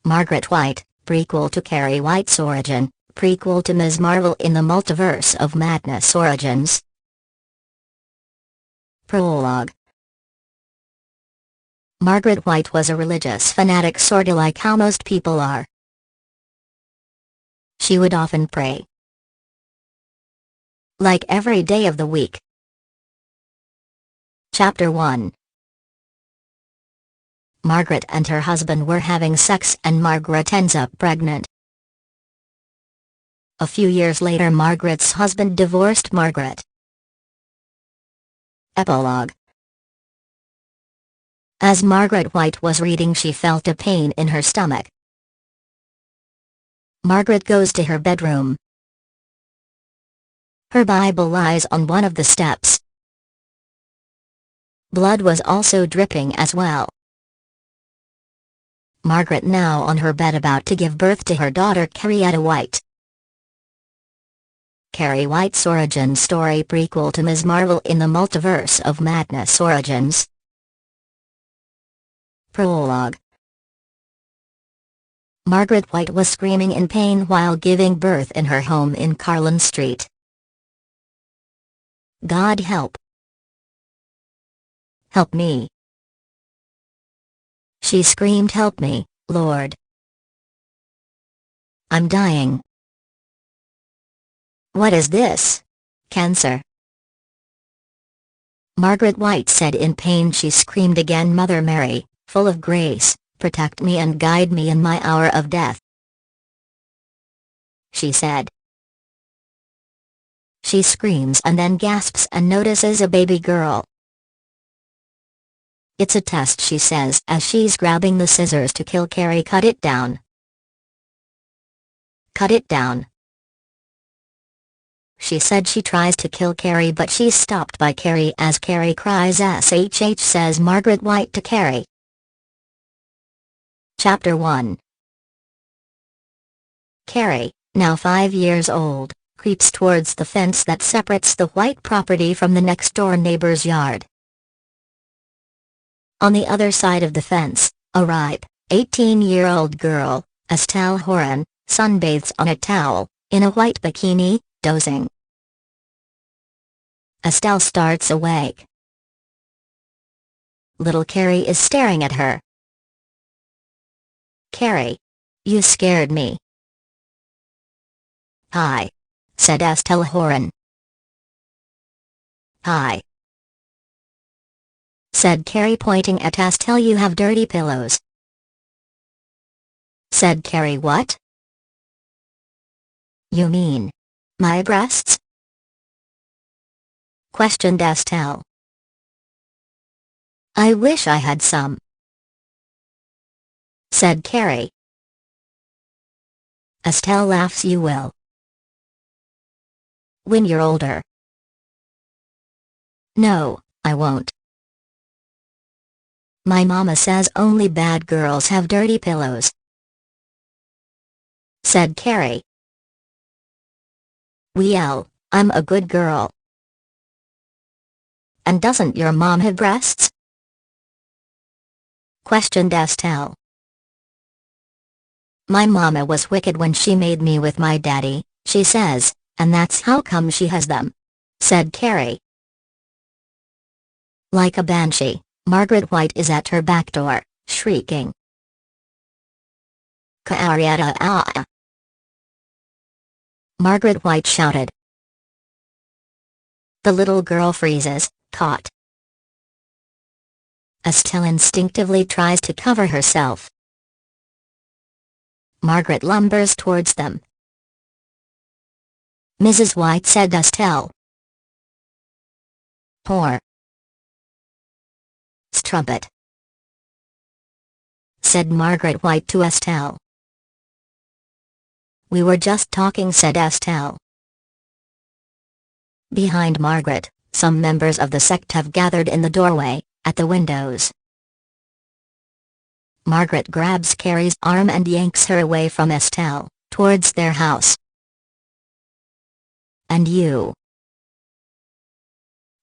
Margaret White, prequel to Carrie White's origin, prequel to Ms. Marvel in the Multiverse of Madness Origins. Prologue. Margaret White was a religious fanatic, sorta like how most people are. She would often pray, like every day of the week. Chapter 1. Margaret and her husband were having sex and Margaret ends up pregnant. A few years later, Margaret's husband divorced Margaret. Epilogue. As Margaret White was reading, she felt a pain in her stomach. Margaret goes to her bedroom. Her Bible lies on one of the steps. Blood was also dripping as well. Margaret now on her bed about to give birth to her daughter Carrietta White. Carrie White's origin story, prequel to Ms. Marvel in the Multiverse of Madness Origins. Prologue. Margaret White was screaming in pain while giving birth in her home in Carlin Street. God help! Help me! She screamed, "Help me, Lord! I'm dying!" "What is this? Cancer?" Margaret White said in pain. She screamed again, "Mother Mary, full of grace, protect me and guide me in my hour of death," she said. She screams and then gasps and notices a baby girl. "It's a test," she says as she's grabbing the scissors to kill Carrie. "Cut it down. Cut it down," she said. She tries to kill Carrie but she's stopped by Carrie as Carrie cries SHH, says Margaret White to Carrie. Chapter 1. Carrie, now 5 years old, creeps towards the fence that separates the White property from the next-door neighbor's yard. On the other side of the fence, a ripe, 18-year-old girl, Estelle Horan, sunbathes on a towel, in a white bikini, dozing. Estelle starts awake. Little Carrie is staring at her. "Carrie, you scared me." "Hi," said Estelle Horan. "Hi," said Carrie pointing at Estelle. "You have dirty pillows," said Carrie. "What? You mean my breasts?" questioned Estelle. "I wish I had some," said Carrie. Estelle laughs. "You will when you're older." "No, I won't. My mama says only bad girls have dirty pillows," said Carrie. "Well, I'm a good girl." "And doesn't your mom have breasts?" questioned Estelle. "My mama was wicked when she made me with my daddy," she says, "and that's how come she has them," said Carrie. Like a banshee, Margaret White is at her back door, shrieking, "Carrietta, ah!" Margaret White shouted. The little girl freezes, caught. Estelle instinctively tries to cover herself. Margaret lumbers towards them. "Mrs. White," said Estelle. "Poor strumpet," said Margaret White to Estelle. "We were just talking," said Estelle. Behind Margaret, some members of the sect have gathered in the doorway, at the windows. Margaret grabs Carrie's arm and yanks her away from Estelle, towards their house. "And you?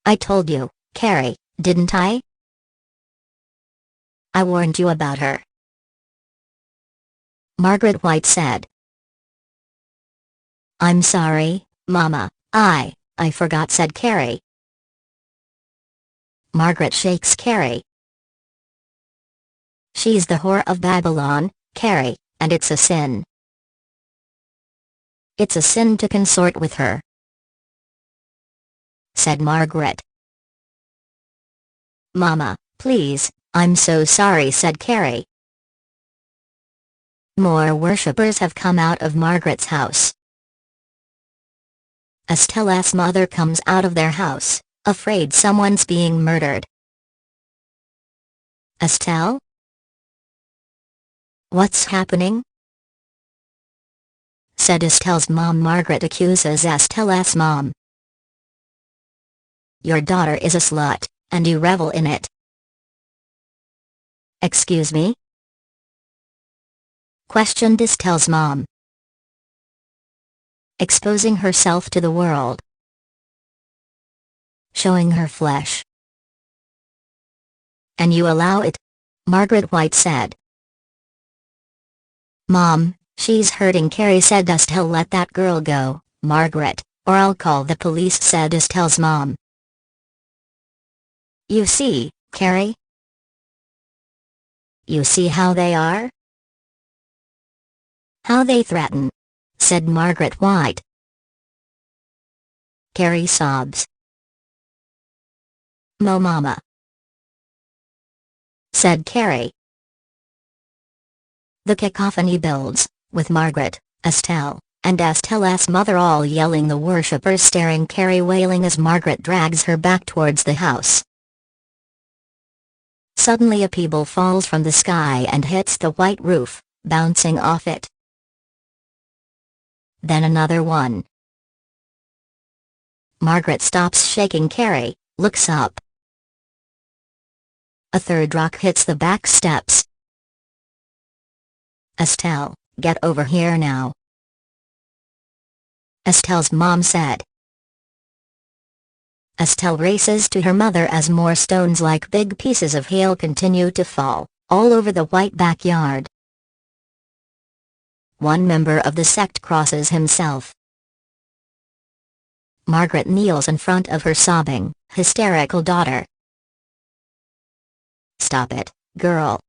I told you, Carrie, didn't I? I warned you about her." Margaret White said. "I'm sorry, Mama, I forgot," said Carrie. Margaret shakes Carrie. "She's the whore of Babylon, Carrie, and it's a sin. It's a sin to consort with her," said Margaret. "Mama, please, I'm so sorry," said Carrie. More worshippers have come out of Margaret's house. Estella's mother comes out of their house, afraid someone's being murdered. "Estelle? What's happening?" said Estelle's mom. Margaret accuses Estella's mom. "Your daughter is a slut, and you revel in it." "Excuse me?" questioned Estelle's mom. "Exposing herself to the world. Showing her flesh. And you allow it?" Margaret White said. "Mom, she's hurting Carrie," said Estelle. "Let that girl go, Margaret, or I'll call the police," said Estelle's mom. "You see, Carrie? You see how they are? How they threaten," said Margaret White. Carrie sobs. "No, Mama," said Carrie. The cacophony builds, with Margaret, Estelle, and Estelle's mother all yelling, the worshippers staring, Carrie wailing as Margaret drags her back towards the house. Suddenly a pebble falls from the sky and hits the white roof, bouncing off it. Then another one. Margaret stops shaking Carrie, looks up. A third rock hits the back steps. "Estelle, get over here now," Estelle's mom said. Estelle races to her mother as more stones like big pieces of hail continue to fall, all over the white backyard. One member of the sect crosses himself. Margaret kneels in front of her sobbing, hysterical daughter. "Stop it, girl.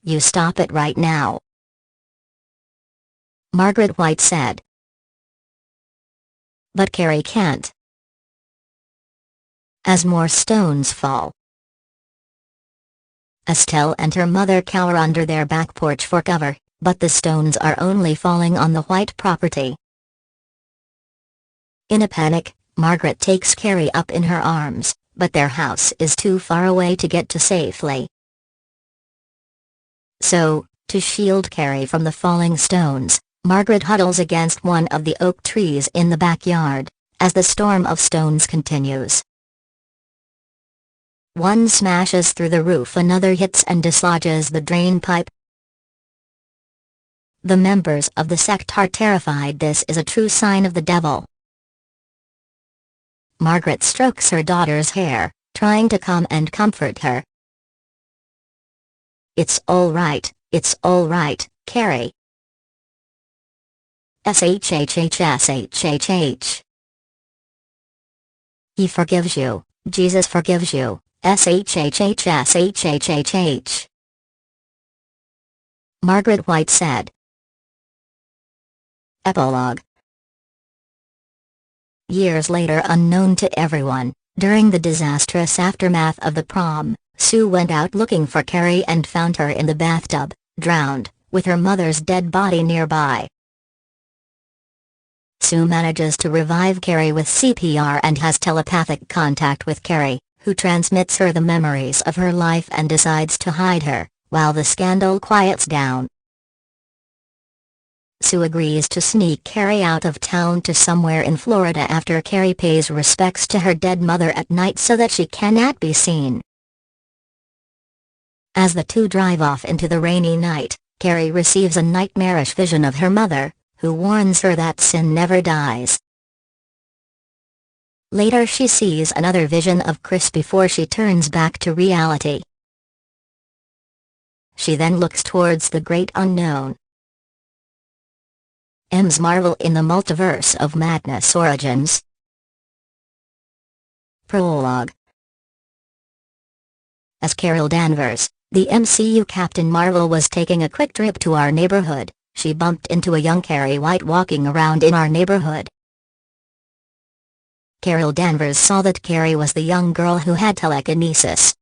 You stop it right now," Margaret White said. But Carrie can't. As more stones fall, Estelle and her mother cower under their back porch for cover, but the stones are only falling on the white property. In a panic, Margaret takes Carrie up in her arms, but their house is too far away to get to safely. So, to shield Carrie from the falling stones, Margaret huddles against one of the oak trees in the backyard, as the storm of stones continues. One smashes through the roof, another hits and dislodges the drain pipe. The members of the sect are terrified. This is a true sign of the devil. Margaret strokes her daughter's hair, trying to calm and comfort her. It's all right, Carrie. SHHHSHHH. He forgives you, Jesus forgives you, SHHHSHHH. Margaret White said. Epilogue. Years later, unknown to everyone, during the disastrous aftermath of the prom, Sue went out looking for Carrie and found her in the bathtub, drowned, with her mother's dead body nearby. Sue manages to revive Carrie with CPR and has telepathic contact with Carrie, who transmits her the memories of her life and decides to hide her, while the scandal quiets down. Sue agrees to sneak Carrie out of town to somewhere in Florida after Carrie pays respects to her dead mother at night so that she cannot be seen. As the two drive off into the rainy night, Carrie receives a nightmarish vision of her mother, who warns her that sin never dies. Later she sees another vision of Chris before she turns back to reality. she then looks towards the great unknown. Ms. Marvel in the Multiverse of Madness Origins. Prologue. As Carol Danvers, the MCU Captain Marvel, was taking a quick trip to our neighborhood, she bumped into a young Carrie White walking around in our neighborhood. Carol Danvers saw that Carrie was the young girl who had telekinesis.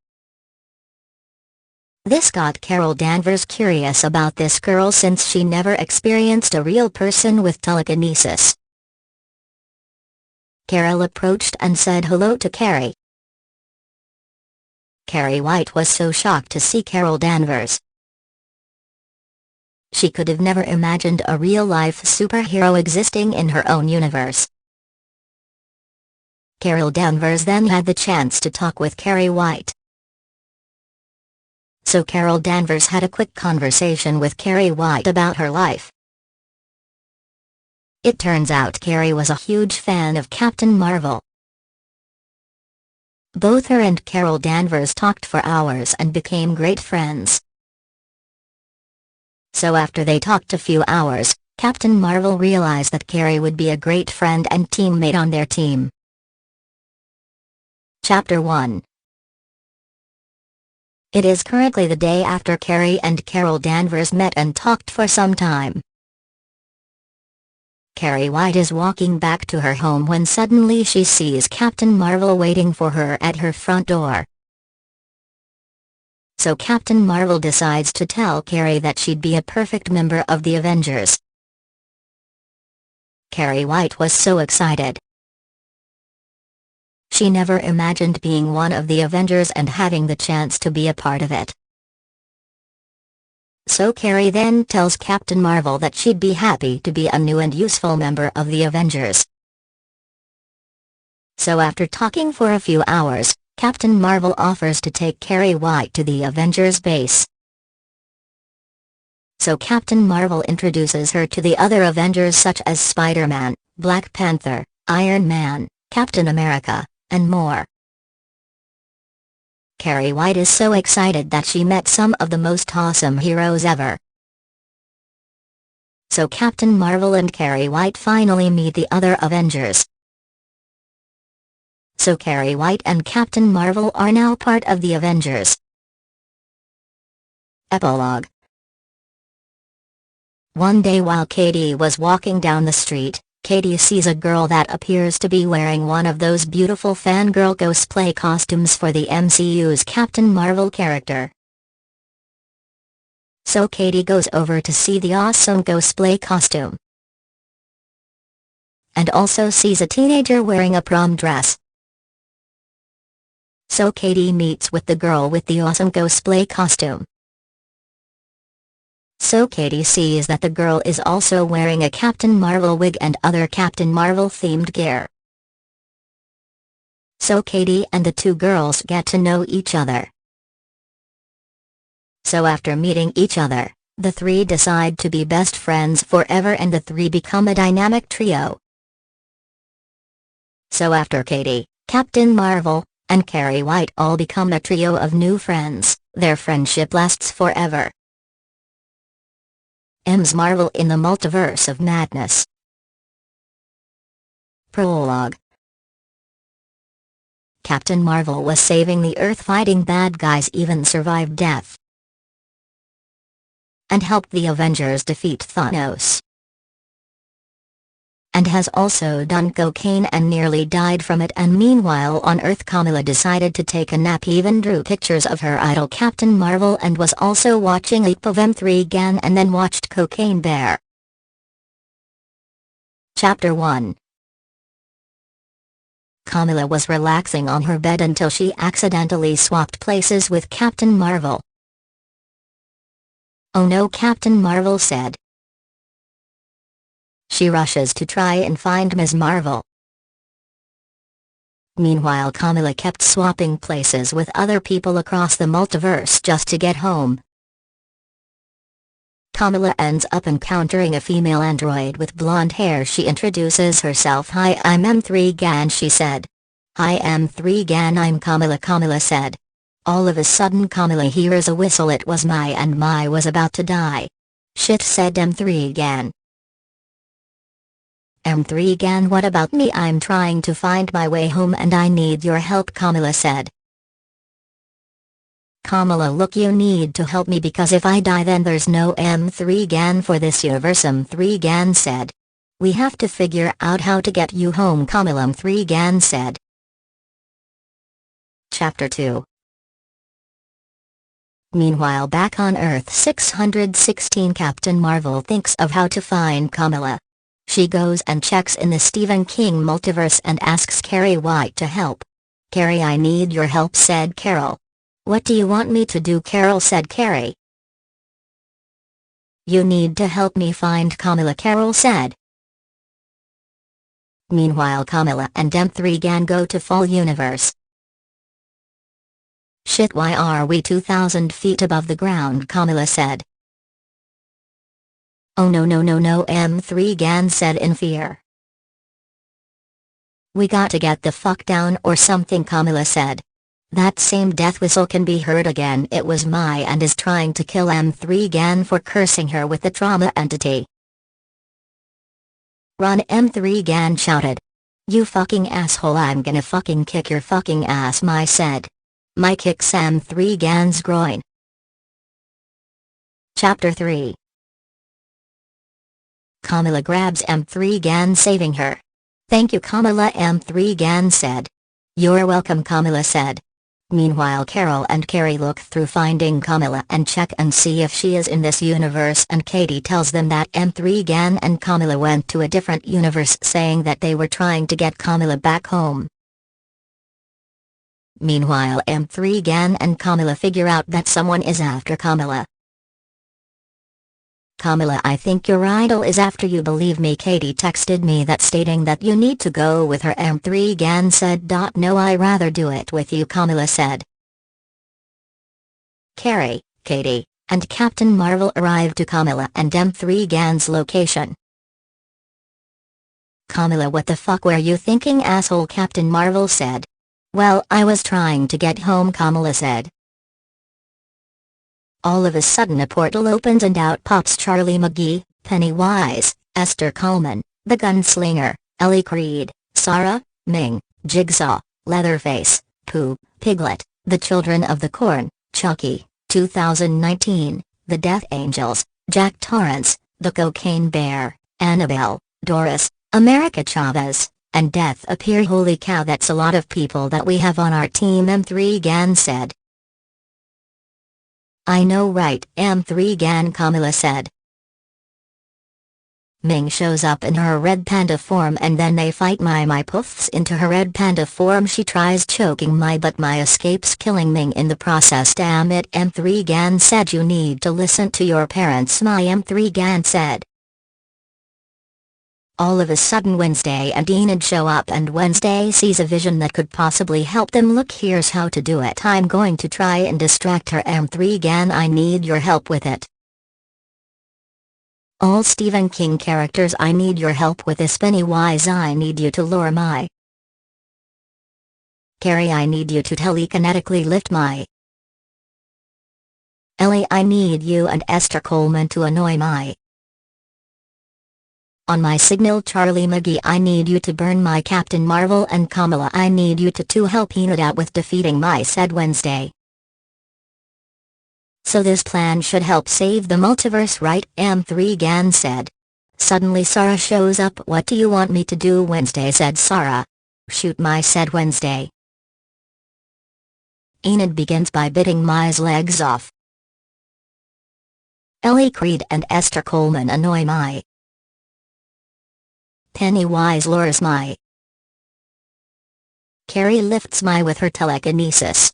This got Carol Danvers curious about this girl since she never experienced a real person with telekinesis. Carol approached and said hello to Carrie. Carrie White was so shocked to see Carol Danvers. She could have never imagined a real-life superhero existing in her own universe. Carol Danvers then had the chance to talk with Carrie White. So Carol Danvers had a quick conversation with Carrie White about her life. It turns out Carrie was a huge fan of Captain Marvel. Both her and Carol Danvers talked for hours and became great friends. So after they talked a few hours, Captain Marvel realized that Carrie would be a great friend and teammate on their team. Chapter 1. It is currently the day after Carrie and Carol Danvers met and talked for some time. Carrie White is walking back to her home when suddenly she sees Captain Marvel waiting for her at her front door. So Captain Marvel decides to tell Carrie that she'd be a perfect member of the Avengers. Carrie White was so excited. She never imagined being one of the Avengers and having the chance to be a part of it. So Carrie then tells Captain Marvel that she'd be happy to be a new and useful member of the Avengers. So after talking for a few hours, Captain Marvel offers to take Carrie White to the Avengers base. So Captain Marvel introduces her to the other Avengers such as Spider-Man, Black Panther, Iron Man, Captain America, and more. Carrie White is so excited that she met some of the most awesome heroes ever. So Captain Marvel and Carrie White finally meet the other Avengers. So Carrie White and Captain Marvel are now part of the Avengers. Epilogue. One day while Katie was walking down the street, Katie sees a girl that appears to be wearing one of those beautiful fangirl cosplay costumes for the MCU's Captain Marvel character. So Katie goes over to see the awesome cosplay costume. And also sees a teenager wearing a prom dress. So Katie meets with the girl with the awesome cosplay costume. So Katie sees that the girl is also wearing a Captain Marvel wig and other Captain Marvel themed gear. So Katie and the two girls get to know each other. So after meeting each other, the three decide to be best friends forever and the three become a dynamic trio. So after Katie, Captain Marvel, and Carrie White all become a trio of new friends, their friendship lasts forever. Ms. Marvel in the Multiverse of Madness. Prologue. Captain Marvel was saving the Earth, fighting bad guys, even survived death, and helped the Avengers defeat Thanos. And has also done cocaine and nearly died from it, and meanwhile on Earth Kamala decided to take a nap, even drew pictures of her idol Captain Marvel, and was also watching Leap of M3 Gan and then watched Cocaine Bear. Chapter 1. Kamala was relaxing on her bed until she accidentally swapped places with Captain Marvel. "Oh no," Captain Marvel said. She rushes to try and find Ms. Marvel. Meanwhile Kamala kept swapping places with other people across the multiverse just to get home. Kamala ends up encountering a female android with blonde hair. She introduces herself. "Hi, I'm M3 Gan," she said. "Hi, M3 Gan, I'm Kamala," Kamala said. All of a sudden Kamala hears a whistle. It was Mai, and Mai was about to die. Shit, said M3 Gan. M3 Gan, what about me? I'm trying to find my way home and I need your help, Kamala said. Kamala, look, you need to help me because if I die then there's no M3 Gan for this universe, M3 Gan said. We have to figure out how to get you home, Kamala, M3 Gan said. Chapter 2. Meanwhile, back on Earth 616, Captain Marvel thinks of how to find Kamala. She goes and checks in the Stephen King multiverse and asks Carrie White to help. Carrie, I need your help, said Carol. What do you want me to do, Carol, said Carrie. You need to help me find Kamala, Carol said. Meanwhile, Kamala and M3 Gan go to Fall Universe. Shit, why are we 2,000 feet above the ground, Kamala said. Oh no, M3 Gan said in fear. We got to get the fuck down or something, Kamala said. That same death whistle can be heard again. It was Mai and is trying to kill M3 Gan for cursing her with the trauma entity. Run, M3 Gan shouted. You fucking asshole, I'm gonna fucking kick your fucking ass, Mai said. Mai kicks M3 Gan's groin. Chapter 3. Kamala grabs M3 Gan, saving her. Thank you, Kamala, M3 Gan said. You're welcome, Kamala said. Meanwhile, Carol and Carrie look through finding Kamala and check and see if she is in this universe, and Katie tells them that M3 Gan and Kamala went to a different universe, saying that they were trying to get Kamala back home. Meanwhile, M3 Gan and Kamala figure out that someone is after Kamala. Kamala, I think your idol is after you, believe me. Katie texted me that stating that you need to go with her, M3 Gan said. No, I rather do it with you, Kamala said. Carrie, Katie, and Captain Marvel arrived to Kamala and M3 Gan's location. Kamala, what the fuck were you thinking, asshole, Captain Marvel said. Well, I was trying to get home, Kamala said. All of a sudden a portal opens and out pops Charlie McGee, Pennywise, Esther Coleman, the Gunslinger, Ellie Creed, Sarah, Ming, Jigsaw, Leatherface, Pooh, Piglet, the Children of the Corn, Chucky, 2019, the Death Angels, Jack Torrance, the Cocaine Bear, Annabelle, Doris, America Chavez, and Death appear. Holy cow, that's a lot of people that we have on our team, M3 Gan said. I know, right, M3 Gan, Kamala said. Ming shows up in her red panda form and then they fight. Mai puffs into her red panda form. She tries choking Mai but Mai escapes, killing Ming in the process. Damn it, M3 Gan said. You need to listen to your parents, Mai, M3 Gan said. All of a sudden Wednesday and Enid show up and Wednesday sees a vision that could possibly help them. Look, here's how to do it. I'm going to try and distract her, M3 Gan. I need your help with it. All Stephen King characters, I need your help with this. Pennywise, I need you to lure Mai. Carrie, I need you to telekinetically lift Mai. Ellie, I need you and Esther Coleman to annoy Mai. On my signal, Charlie McGee, I need you to burn Mai. Captain Marvel and Kamala, I need you to help Enid out with defeating Mai, said Wednesday. So this plan should help save the multiverse, right? M3 Gan said. Suddenly Sarah shows up. What do you want me to do, Wednesday, said Sarah. Shoot Mai, said Wednesday. Enid begins by biting Mai's legs off. Ellie Creed and Esther Coleman annoy Mai. Pennywise lures Mai. Carrie lifts Mai with her telekinesis.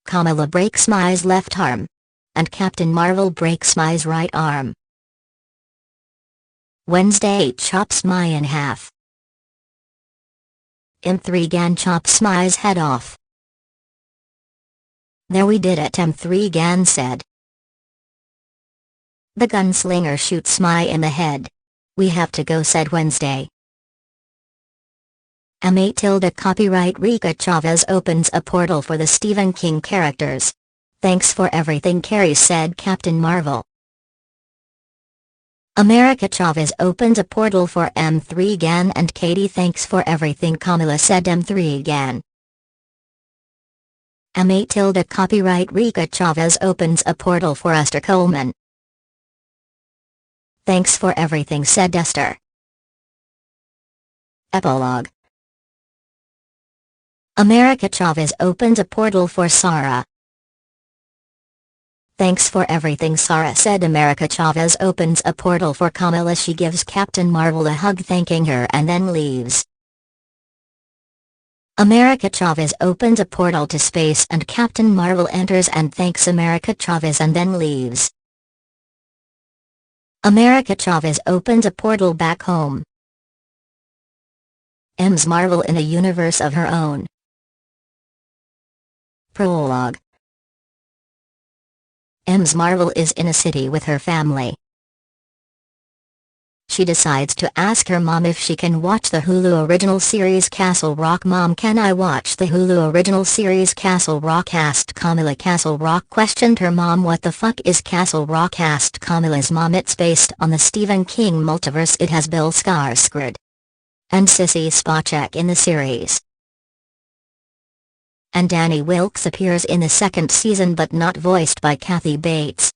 Kamala breaks Mai's left arm. And Captain Marvel breaks Mai's right arm. Wednesday chops Mai in half. M3 Gan chops Mai's head off. There, we did it, M3 Gan said. The gunslinger shoots Mai in the head. We have to go, said Wednesday. M8 tilde copyright Rika Chavez opens a portal for the Stephen King characters. Thanks for everything, Carrie said Captain Marvel. America Chavez opens a portal for M3 Gan and Katie. Thanks for everything, Kamala said M3 Gan. M8 tilde copyright Rika Chavez opens a portal for Esther Coleman. Thanks for everything, said Esther. Epilogue. America Chavez opens a portal for Sarah. Thanks for everything, Sarah said. America Chavez opens a portal for Kamala. She gives Captain Marvel a hug thanking her and then leaves. America Chavez opens a portal to space and Captain Marvel enters and thanks America Chavez and then leaves. America Chavez opens a portal back home. Ms. Marvel in a universe of her own. Prologue. Ms. Marvel is in a city with her family. She decides to ask her mom if she can watch the Hulu original series Castle Rock. Mom, can I watch the Hulu original series Castle Rock? Asked Kamala. Castle Rock? Questioned her mom. What the fuck is Castle Rock? Asked Kamala's mom. It's based on the Stephen King multiverse. It has Bill Skarsgård and Sissy Spacek in the series. And Annie Wilkes appears in the second season but not voiced by Kathy Bates.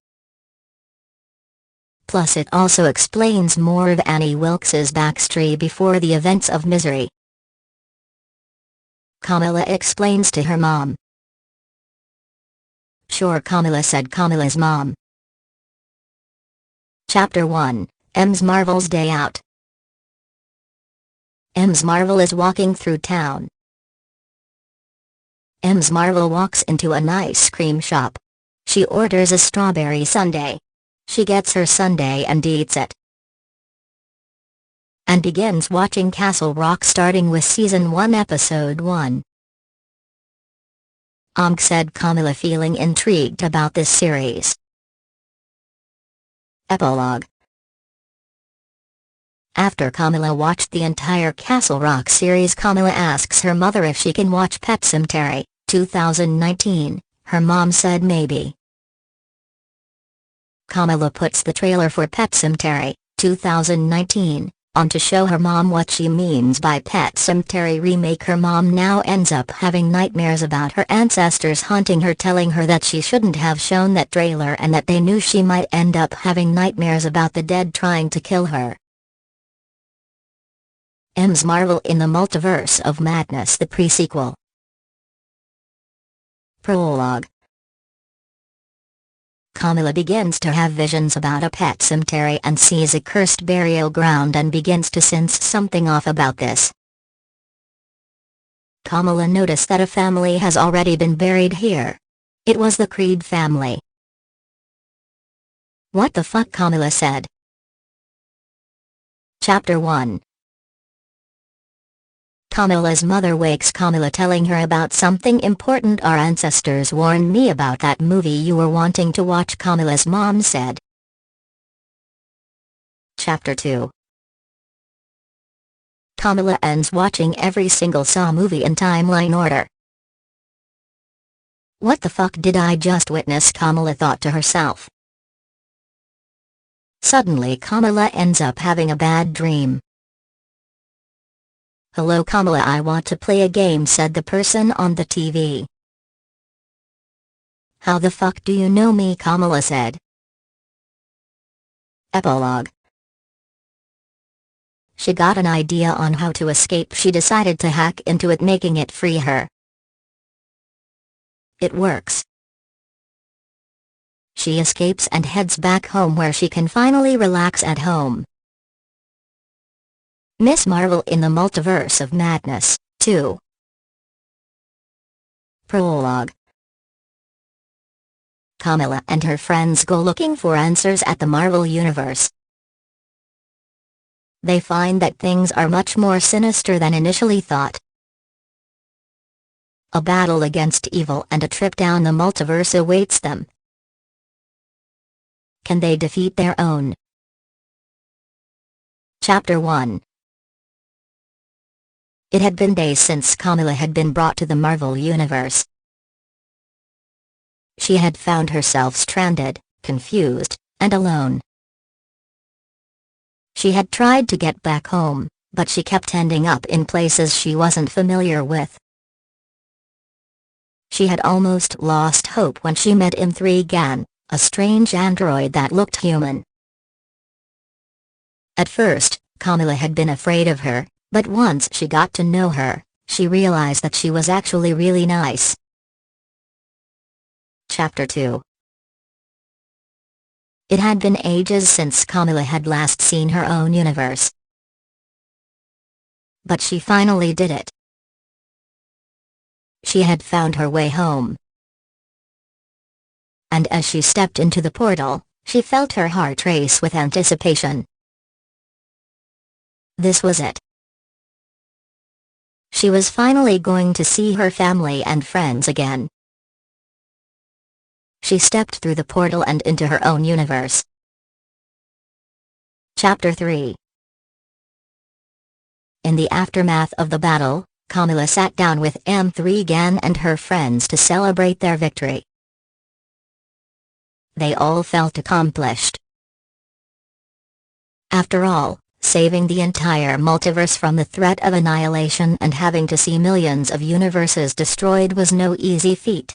Plus it also explains more of Annie Wilkes's backstory before the events of Misery. Kamala explains to her mom. Sure, Kamala said Kamala's mom. Chapter 1, Ms. Marvel's Day Out. Ms. Marvel is walking through town. Ms. Marvel walks into an ice cream shop. She orders a strawberry sundae. She gets her sundae and eats it. And begins watching Castle Rock starting with Season 1 Episode 1. Said Kamala, feeling intrigued about this series. Epilogue. After Kamala watched the entire Castle Rock series, Kamala asks her mother if she can watch Pet Sematary, 2019. Her mom said maybe. Kamala puts the trailer for Pet Sematary, 2019, on to show her mom what she means by Pet Sematary remake. Her mom now ends up having nightmares about her ancestors haunting her, telling her that she shouldn't have shown that trailer and that they knew she might end up having nightmares about the dead trying to kill her. Ms. Marvel in the Multiverse of Madness, the pre-sequel. Prologue. Kamala begins to have visions about a pet cemetery and sees a cursed burial ground and begins to sense something off about this. Kamala noticed that a family has already been buried here. It was the Creed family. What the fuck, Kamala said. Chapter 1. Kamala's mother wakes Kamala, telling her about something important. Our ancestors warned me about that movie you were wanting to watch, Kamala's mom said. Chapter 2. Kamala ends watching every single Saw movie in timeline order. What the fuck did I just witness? Kamala thought to herself. Suddenly Kamala ends up having a bad dream. Hello Kamala, I want to play a game, said the person on the TV. How the fuck do you know me? Kamala said. Epilogue. She got an idea on how to escape. She decided to hack into it, making it free her. It works. She escapes and heads back home where she can finally relax at home. Ms. Marvel in the Multiverse of Madness, 2. Prologue. Kamala and her friends go looking for answers at the Marvel Universe. They find that things are much more sinister than initially thought. A battle against evil and a trip down the multiverse awaits them. Can they defeat their own? Chapter 1. It had been days since Kamala had been brought to the Marvel Universe. She had found herself stranded, confused, and alone. She had tried to get back home, but she kept ending up in places she wasn't familiar with. She had almost lost hope when she met M3gan, a strange android that looked human. At first, Kamala had been afraid of her, but once she got to know her, she realized that she was actually really nice. Chapter 2. It had been ages since Kamala had last seen her own universe. But she finally did it. She had found her way home. And as she stepped into the portal, she felt her heart race with anticipation. This was it. She was finally going to see her family and friends again. She stepped through the portal and into her own universe. Chapter 3. In the aftermath of the battle, Kamala sat down with M3gan and her friends to celebrate their victory. They all felt accomplished. After all, saving the entire multiverse from the threat of annihilation and having to see millions of universes destroyed was no easy feat.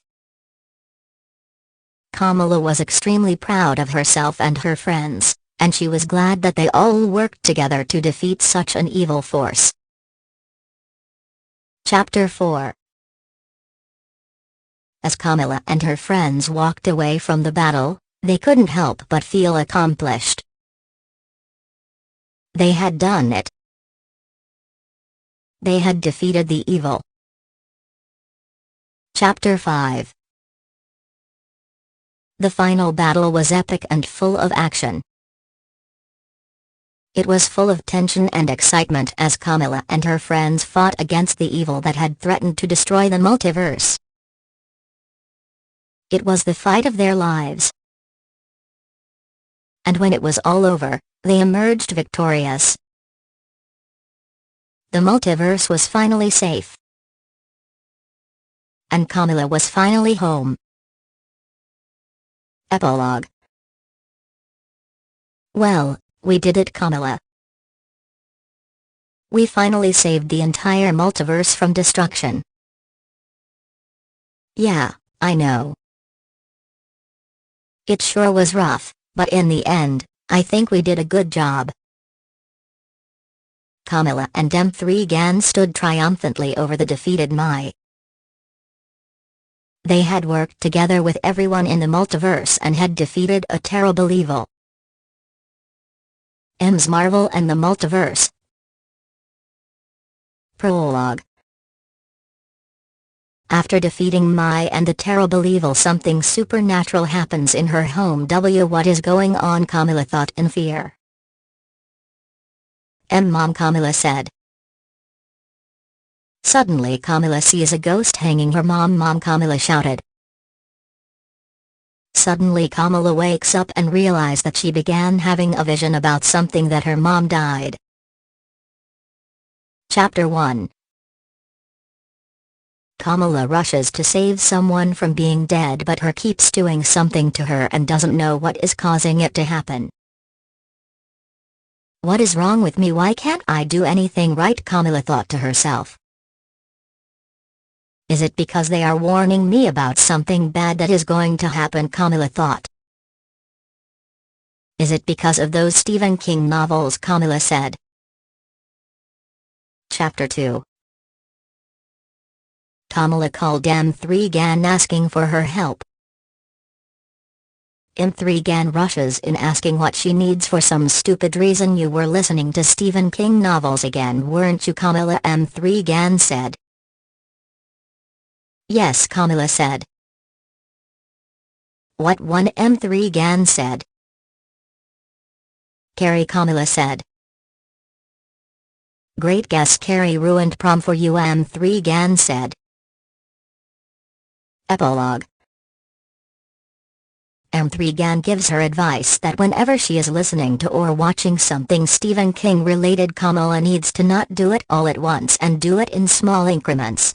Kamala was extremely proud of herself and her friends, and she was glad that they all worked together to defeat such an evil force. Chapter 4. As Kamala and her friends walked away from the battle, they couldn't help but feel accomplished. They had done it. They had defeated the evil. Chapter 5. The final battle was epic and full of action. It was full of tension and excitement as Kamala and her friends fought against the evil that had threatened to destroy the multiverse. It was the fight of their lives. And when it was all over, they emerged victorious. The multiverse was finally safe. And Kamala was finally home. Epilogue. Well, we did it, Kamala. We finally saved the entire multiverse from destruction. Yeah, I know. It sure was rough, but in the end, I think we did a good job. Kamala and M3gan stood triumphantly over the defeated Mai. They had worked together with everyone in the multiverse and had defeated a terrible evil. M's Marvel and the Multiverse. Prologue. After defeating Mai and the terrible evil, something supernatural happens in her home. What is going on? Kamala thought in fear. Mom, Kamala said. Suddenly Kamala sees a ghost hanging her mom. Mom, Kamala shouted. Suddenly Kamala wakes up and realizes that she began having a vision about something that her mom died. Chapter 1. Kamala rushes to save someone from being dead, but her keeps doing something to her and doesn't know what is causing it to happen. What is wrong with me? Why can't I do anything right? Kamala thought to herself. Is it because they are warning me about something bad that is going to happen? Kamala thought. Is it because of those Stephen King novels? Kamala said. Chapter 2. Kamala called M3gan asking for her help. M3gan rushes in asking what she needs for some stupid reason. You were listening to Stephen King novels again, weren't you, Kamala? M3gan said. Yes, Kamala said. What one? M3gan said. Carrie, Kamala said. Great guess, Carrie ruined prom for you, M3gan said. Epilogue. M3 Gan gives her advice that whenever she is listening to or watching something Stephen King related, Kamala needs to not do it all at once and do it in small increments.